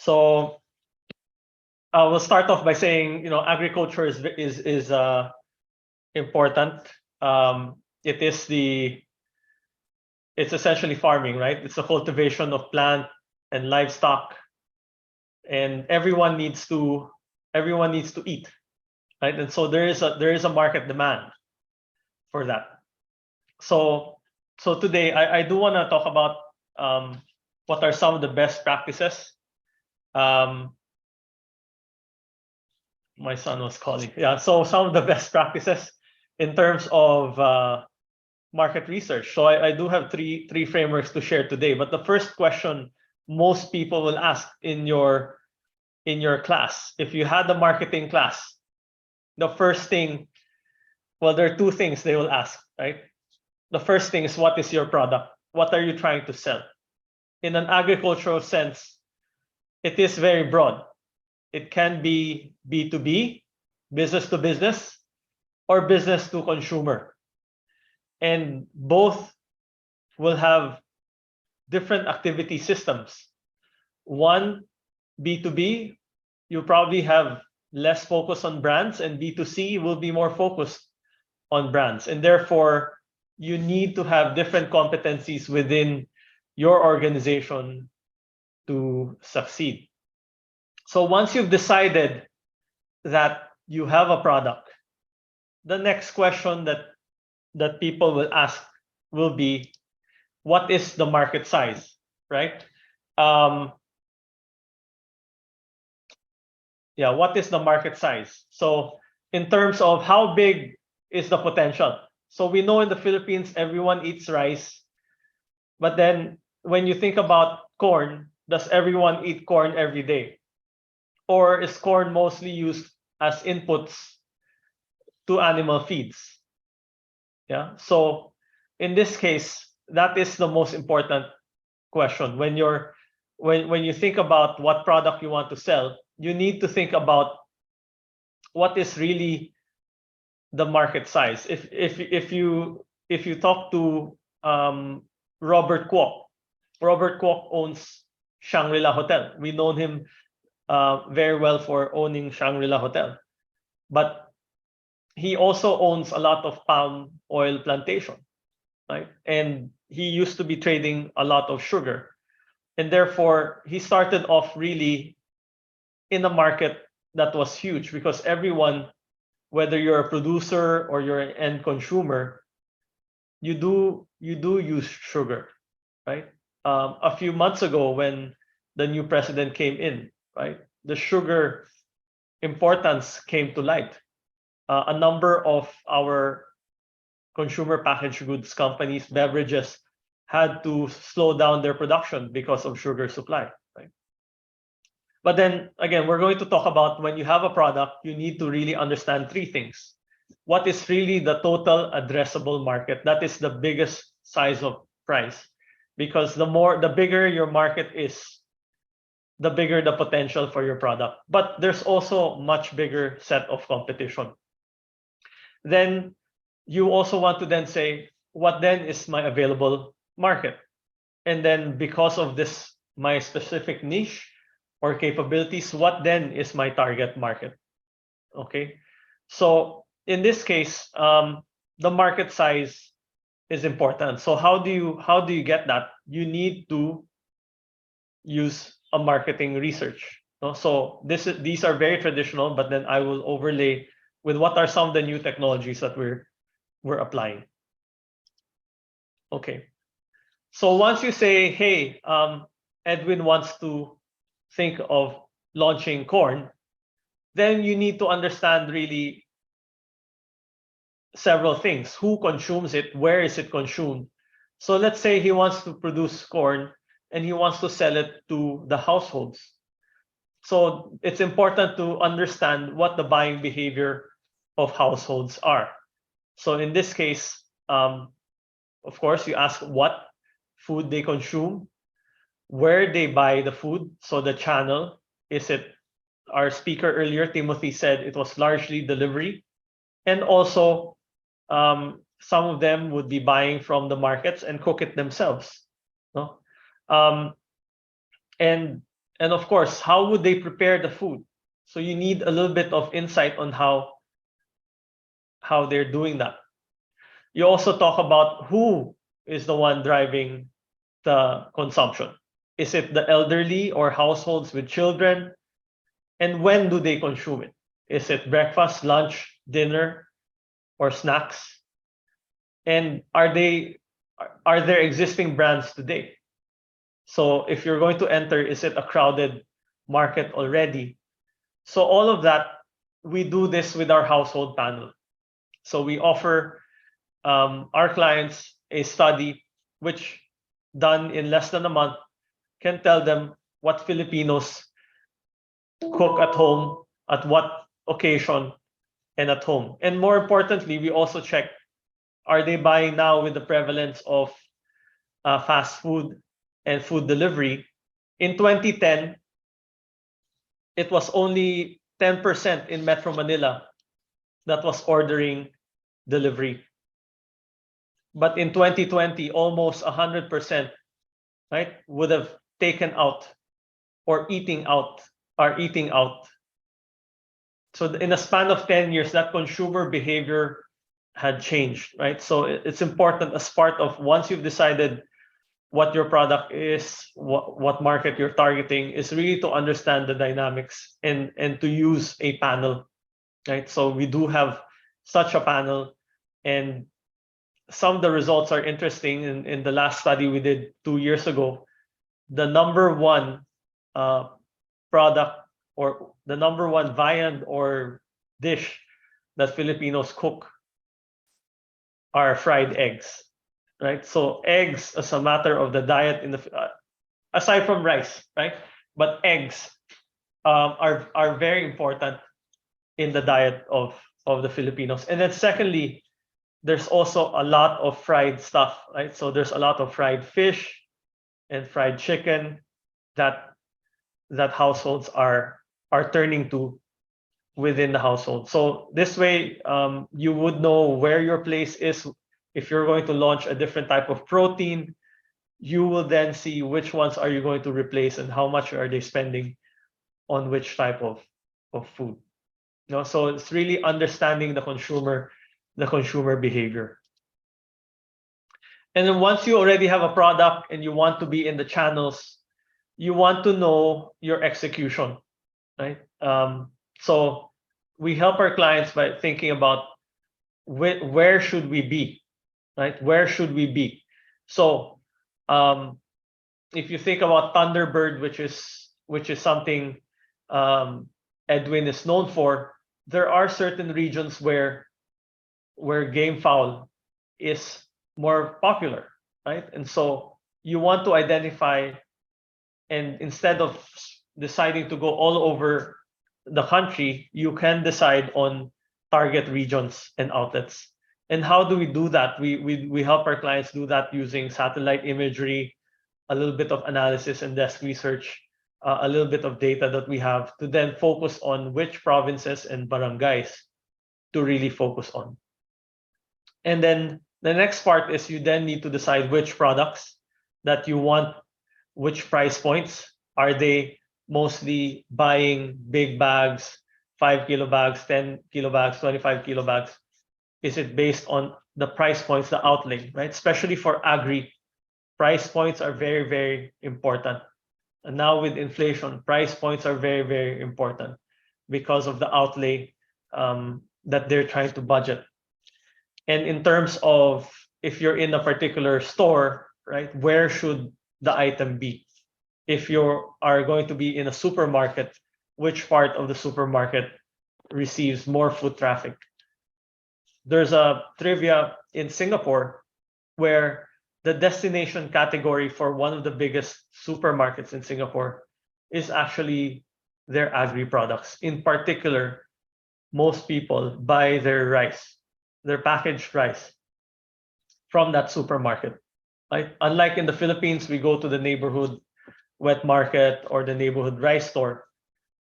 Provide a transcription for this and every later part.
So we'll start off by saying, agriculture is important. It's essentially farming, right? It's the cultivation of plant and livestock, and everyone needs to eat, right? And so there is a market demand for that. So today I do want to talk about what are some of the best practices. My son was calling. Yeah, so some of the best practices in terms of market research. So I do have three frameworks to share today. But the first question most people will ask in your class, if you had the marketing class, the first thing, well, there are two things they will ask, right? The first thing is, what is your product? What are you trying to sell? In an agricultural sense, it is very broad. It can be B2B, business to business, or business to consumer. And both will have different activity systems. One, B2B, you probably have less focus on brands, and B2C will be more focused on brands. And therefore, you need to have different competencies within your organization to succeed. So once you've decided that you have a product, the next question that people will ask will be, what is the market size, right? What is the market size? So in terms of how big is the potential? So we know in the Philippines, everyone eats rice. But then when you think about corn, does everyone eat corn every day? Or is corn mostly used as inputs to animal feeds? Yeah. So in this case, that is the most important question. When you think about what product you want to sell, you need to think about what is really the market size. If you talk to Robert Kwok owns Shangri-La Hotel. We know him very well for owning Shangri-La Hotel, but he also owns a lot of palm oil plantation, right? And he used to be trading a lot of sugar, and therefore he started off really in a market that was huge, because everyone, whether you're a producer or you're an end consumer, you do use sugar, right? A few months ago, when the new president came in, right, the sugar importance came to light. A number of our consumer packaged goods companies, beverages, had to slow down their production because of sugar supply, right? But then again, we're going to talk about, when you have a product, you need to really understand three things. What is really the total addressable market? That is the biggest size of price, because the bigger your market is, the bigger the potential for your product. But there's also much bigger set of competition. Then you also want to then say, what then is my available market? And then because of this, my specific niche or capabilities, what then is my target market? Okay. So in this case, the market size is important. So how do you get that? You need to use a marketing research. So these are very traditional, but then I will overlay with what are some of the new technologies that we're applying. Okay. So once you say, hey, Edwin wants to think of launching corn, then you need to understand really several things. Who consumes it? Where is it consumed? So let's say he wants to produce corn and he wants to sell it to the households. So it's important to understand what the buying behavior of households are. So in this case, of course, you ask what food they consume, where they buy the food. So the channel, is it, our speaker earlier, Timothy, said it was largely delivery. And also, some of them would be buying from the markets and cook it themselves. No? And And of course, how would they prepare the food? So you need a little bit of insight on how they're doing that. You also talk about who is the one driving the consumption. Is it the elderly or households with children? And when do they consume it? Is it breakfast, lunch, dinner, or snacks? And are there existing brands today? So if you're going to enter, is it a crowded market already? So all of that, we do this with our household panel. So we offer our clients a study which, done in less than a month, can tell them what Filipinos cook at home, at what occasion, and at home. And more importantly, we also check, are they buying now with the prevalence of fast food and food delivery? In 2010, it was only 10% in Metro Manila that was ordering delivery. But in 2020, almost 100%, right, would have taken out or eating out, are eating out. So in a span of 10 years, that consumer behavior had changed, right? So it's important as part of, once you've decided what your product is, what market you're targeting, is really to understand the dynamics and to use a panel, right? So we do have such a panel, and some of the results are interesting. In the last study we did 2 years ago, the number one product, or the number one viand or dish that Filipinos cook, are fried eggs, right? So eggs, as a matter of the diet in the aside from rice, right? But eggs are very important in the diet of the Filipinos. And then secondly, there's also a lot of fried stuff, right? So there's a lot of fried fish and fried chicken that households are turning to within the household. So this way, you would know where your place is. If you're going to launch a different type of protein, you will then see which ones are you going to replace and how much are they spending on which type of food. You know, so it's really understanding the consumer behavior. And then once you already have a product and you want to be in the channels, you want to know your execution, right? So we help our clients by thinking about where should we be, right? Where should we be? So if you think about Thunderbird, which is something Edwin is known for, there are certain regions where game fowl is more popular, right? And so you want to identify, and instead of deciding to go all over the country, you can decide on target regions and outlets. And how do we do that? We help our clients do that using satellite imagery, a little bit of analysis and desk research, a little bit of data that we have, to then focus on which provinces and barangays to really focus on. And then the next part is, you then need to decide which products that you want, which price points. Are they mostly buying big bags, 5 kilo bags, 10 kilo bags, 25 kilo bags? Is it based on the price points, the outlay, right? Especially for agri, price points are very, very important. And now with inflation, price points are very, very important because of the outlay that they're trying to budget. And in terms of, if you're in a particular store, right, where should the item be? If you are going to be in a supermarket, which part of the supermarket receives more foot traffic? There's a trivia in Singapore where the destination category for one of the biggest supermarkets in Singapore is actually their agri products. In particular, most people buy their rice, their packaged rice, from that supermarket, right? Unlike in the Philippines, we go to the neighborhood wet market or the neighborhood rice store,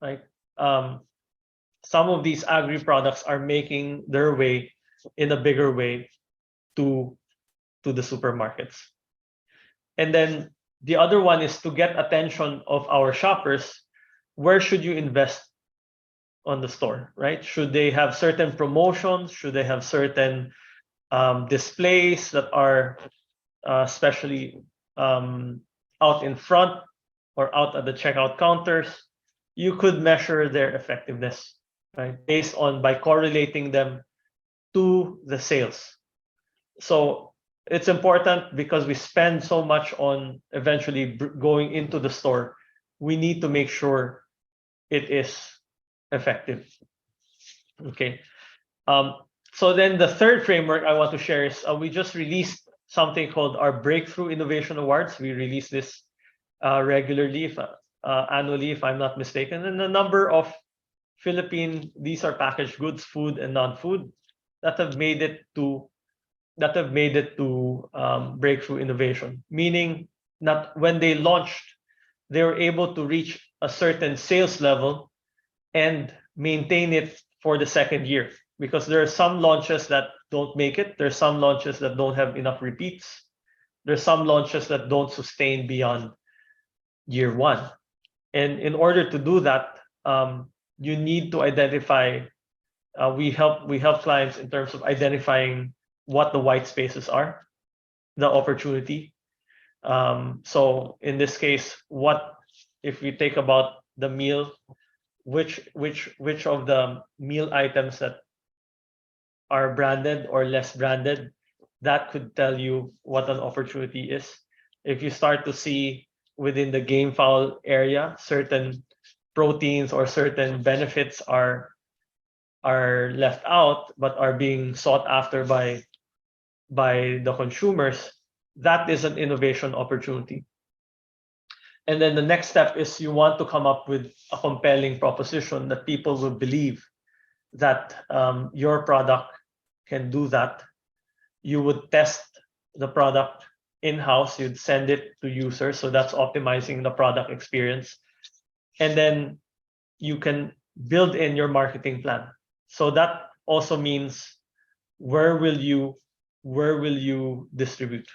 right? Some of these agri products are making their way in a bigger way to the supermarkets. And then The other one is to get attention of our shoppers. Where should you invest on the store, right? Should they have certain promotions? Should they have certain displays that are especially out in front or out at the checkout counters? You could measure their effectiveness, right, based on by correlating them to the sales. So it's important because we spend so much on eventually going into the store. We need to make sure it is effective. Okay. So then the third framework I want to share is we just released something called our Breakthrough Innovation Awards. We release this regularly, annually, if I'm not mistaken. And a number of these are packaged goods, food and non-food, that have made it to breakthrough innovation. Meaning, not when they launched, they were able to reach a certain sales level and maintain it for the second year. Because there are some launches that don't make it. There's some launches that don't have enough repeats. There's some launches that don't sustain beyond year one. And in order to do that, you need to identify. We help clients in terms of identifying what the white spaces are, the opportunity. So in this case, what if we take about the meal, which of the meal items that are branded or less branded, that could tell you what an opportunity is. If you start to see within the game fowl area, certain proteins or certain benefits are left out but are being sought after by the consumers, that is an innovation opportunity. And then the next step is you want to come up with a compelling proposition that people will believe that your product can do that. You would test the product in-house, you'd send it to users, so that's optimizing the product experience. And then you can build in your marketing plan. So that also means where will you distribute,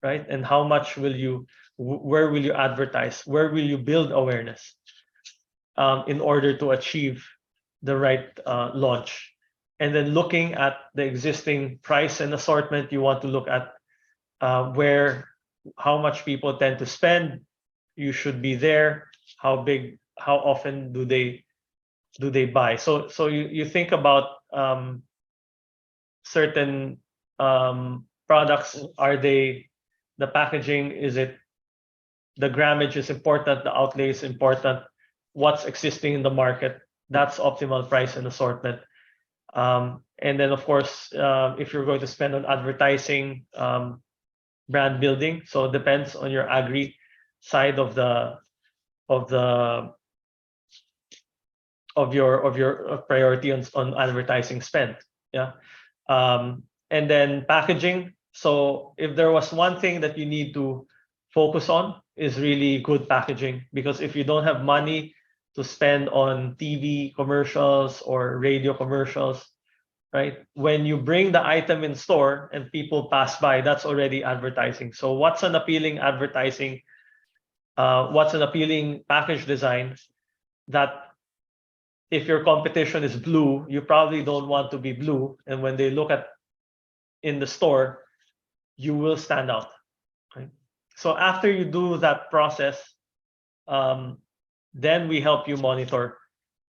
right? And how much where will you advertise? Where will you build awareness in order to achieve the right launch? And then looking at the existing price and assortment, you want to look at how much people tend to spend. You should be there. How often do they buy? So you think about certain products. Are they, the packaging, is it, the grammage is important, the outlay is important, what's existing in the market, that's optimal price and assortment. And then of course, if you're going to spend on advertising, brand building, so it depends on your agri side of your priority on advertising spend. Yeah. And then packaging. So if there was one thing that you need to focus on, is really good packaging, because if you don't have money to spend on TV commercials or radio commercials, right? When you bring the item in store and people pass by, that's already advertising. So what's an appealing advertising? What's an appealing package design that if your competition is blue, you probably don't want to be blue, and when they look at in the store, you will stand out. Right? So after you do that process, then we help you monitor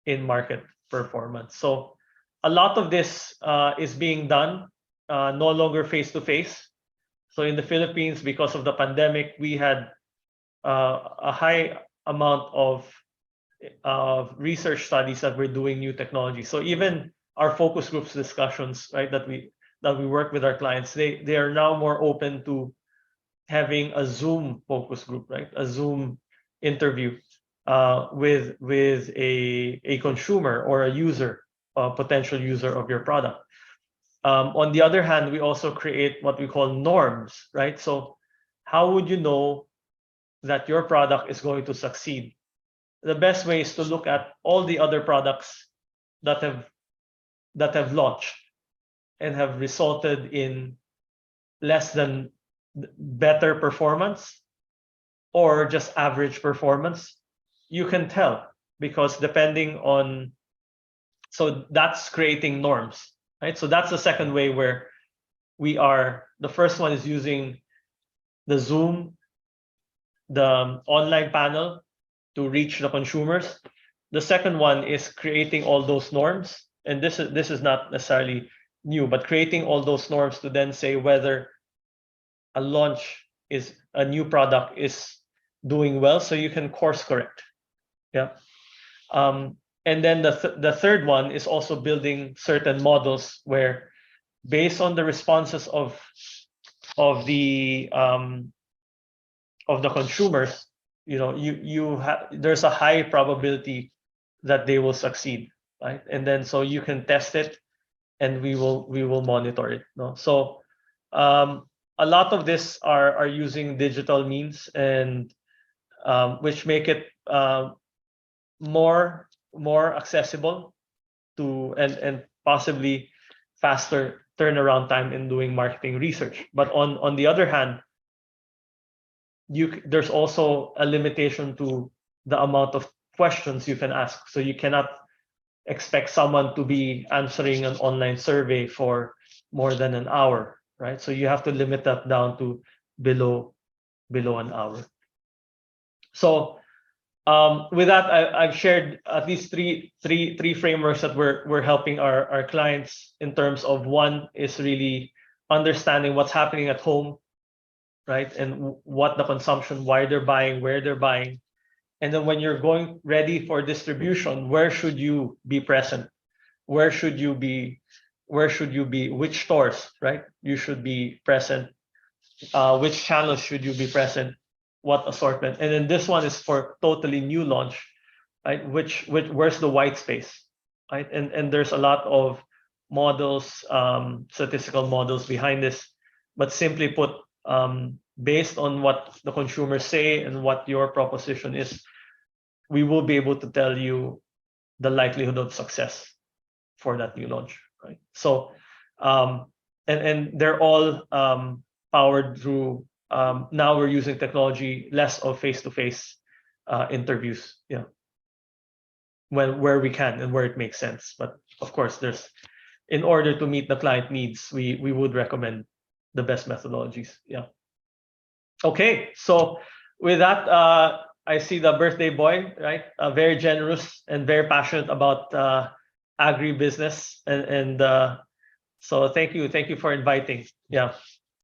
in market performance. So a lot of this is being done no longer face to face. So in the Philippines, because of the pandemic, we had a high amount of research studies that we're doing new technology. So even our focus groups discussions, right, that we work with our clients, they are now more open to having a Zoom focus group, right, a Zoom interview with a consumer or a user, a potential user of your product. On the other hand, we also create what we call norms, right? So how would you know that your product is going to succeed? The best way is to look at all the other products that have launched and have resulted in better performance or just average performance, you can tell, because depending on, so that's creating norms, right? So that's the second way where the first one is using the Zoom, the online panel, to reach the consumers. The second one is creating all those norms, and this is not necessarily new, but creating all those norms to then say whether a new product is doing well, so you can course correct. Yeah. And then the third one is also building certain models where, based on the responses of the consumers, there's a high probability that they will succeed, right? And then so you can test it, and we will monitor it. No, so a lot of this are using digital means, and which make it more accessible to, and possibly faster turnaround time in doing marketing research. But on the other hand, there's also a limitation to the amount of questions you can ask. So you cannot expect someone to be answering an online survey for more than an hour, right? So you have to limit that down to below an hour. So with that, I've shared at least three frameworks that we're helping our clients in terms of. One is really understanding what's happening at home, right? And what the consumption, why they're buying, where they're buying. And then when you're going ready for distribution, where should you be present? Where should you be? Which stores, right? You should be present. Which channels should you be present? What assortment? And then this one is for totally new launch, right? Where's the white space, right? And there's a lot of models, statistical models behind this, but simply put, based on what the consumers say and what your proposition is, we will be able to tell you the likelihood of success for that new launch, right? So, and they're all powered through. Now we're using technology, less of face-to-face interviews, where we can and where it makes sense. But of course, in order to meet the client needs, we would recommend the best methodologies. Yeah. Okay, so with that, I see the birthday boy, right? Very generous and very passionate about agribusiness, and so thank you for inviting. Yeah.